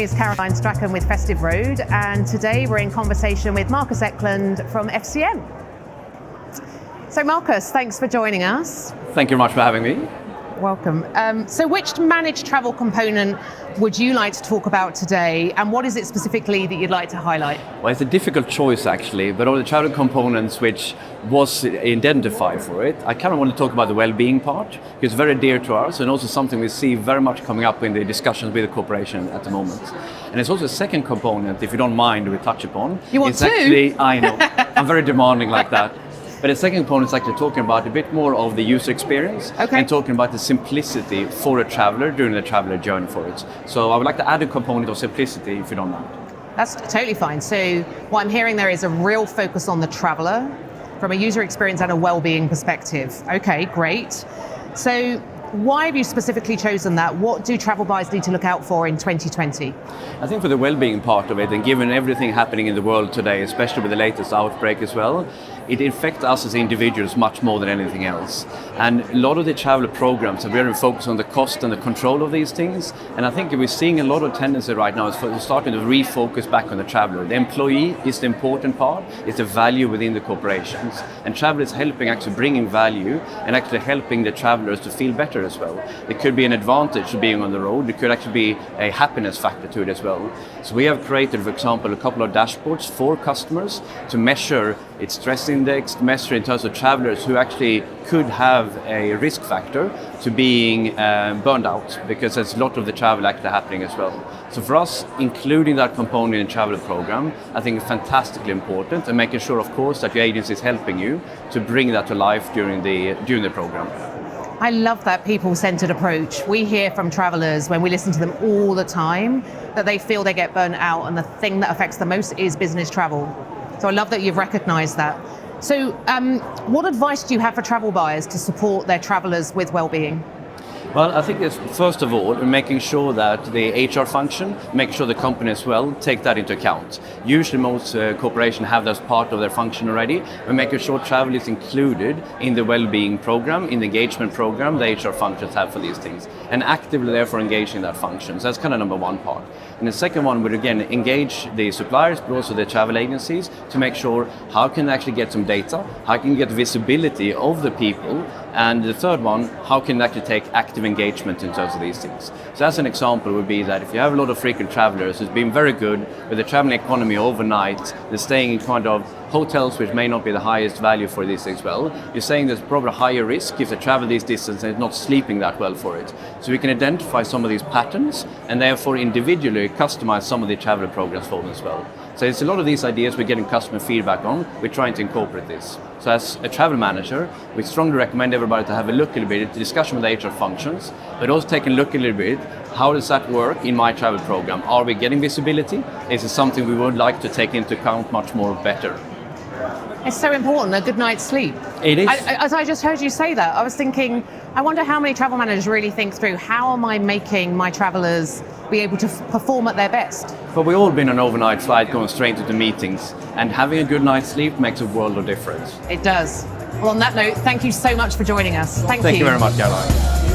is Caroline Strachan with Festive Road, and today we're in conversation with Marcus Eklund from FCM. So Marcus, thanks for joining us. Thank you very much for having me. Welcome. So which managed travel component would you like to talk about today, and what is it specifically that you'd like to highlight? Well, it's a difficult choice actually, but all the travel components which was identified for it, I kind of want to talk about the well-being part, because it's very dear to us and also something we see very much coming up in the discussions with the corporation at the moment. And it's also a second component, if you don't mind, we touch upon. You want it's two? Actually, I know, I'm very demanding like that. But the second component is actually talking about a bit more of the user experience, and talking about the simplicity for a traveler during the traveler journey for it. So I would like to add a component of simplicity, if you don't mind. That's totally fine. So what I'm hearing there is a real focus on the traveler from a user experience and a well-being perspective. Okay, great. So why have you specifically chosen that? What do travel buyers need to look out for in 2020? I think for the well-being part of it, and given everything happening in the world today, especially with the latest outbreak as well, it affects us as individuals much more than anything else. And a lot of the travel programs are very focused on the cost and the control of these things. And I think we're seeing a lot of tendency right now is for starting to refocus back on the traveler. The employee is the important part, it's the value within the corporations. And travel is helping actually bringing value and actually helping the travelers to feel better as well. It could be an advantage to being on the road, it could actually be a happiness factor to it as well. So we have created, for example, a couple of dashboards for customers to measure its stress index, to measure in terms of travelers who actually could have a risk factor to being burned out, because there's a lot of the travel actually happening as well. So for us, including that component in the travel program, I think is fantastically important, and making sure, of course, that your agency is helping you to bring that to life during the program. I love that people-centered approach. We hear from travelers when we listen to them all the time that they feel they get burnt out, and the thing that affects them most is business travel. So I love that you've recognized that. So what advice do you have for travel buyers to support their travelers with well-being? Well, I think it's first of all making sure that the HR function, make sure the company as well take that into account. Usually most corporations have that as part of their function already, but making sure travel is included in the well-being program, in the engagement program the HR functions have for these things, and actively therefore engaging that function. So that's kind of number one part. And the second one would again engage the suppliers, but also the travel agencies to make sure how can they actually get some data, how can you get visibility of the people, and the third one, how can they actually take active engagement in terms of these things. So as an example would be that if you have a lot of frequent travelers who's been very good with the traveling economy overnight, they're staying in kind of hotels which may not be the highest value for these as well, you're saying there's probably a higher risk if they travel this distance and not sleeping that well for it. So we can identify some of these patterns and therefore individually customize some of the travel programs for them as well. So it's a lot of these ideas we're getting customer feedback on, we're trying to incorporate this. So as a travel manager, we strongly recommend everybody to have a look a little bit at the discussion with the HR functions, but also take a look a little bit, how does that work in my travel program? Are we getting visibility? Is it something we would like to take into account much more better? It's so important, a good night's sleep. It is. As I just heard you say that, I was thinking, I wonder how many travel managers really think through, how am I making my travelers be able to perform at their best? But we've all been on an overnight flight going straight into meetings, and having a good night's sleep makes a world of difference. It does. Well, on that note, thank you so much for joining us. Thank you. Thank you very much, Caroline.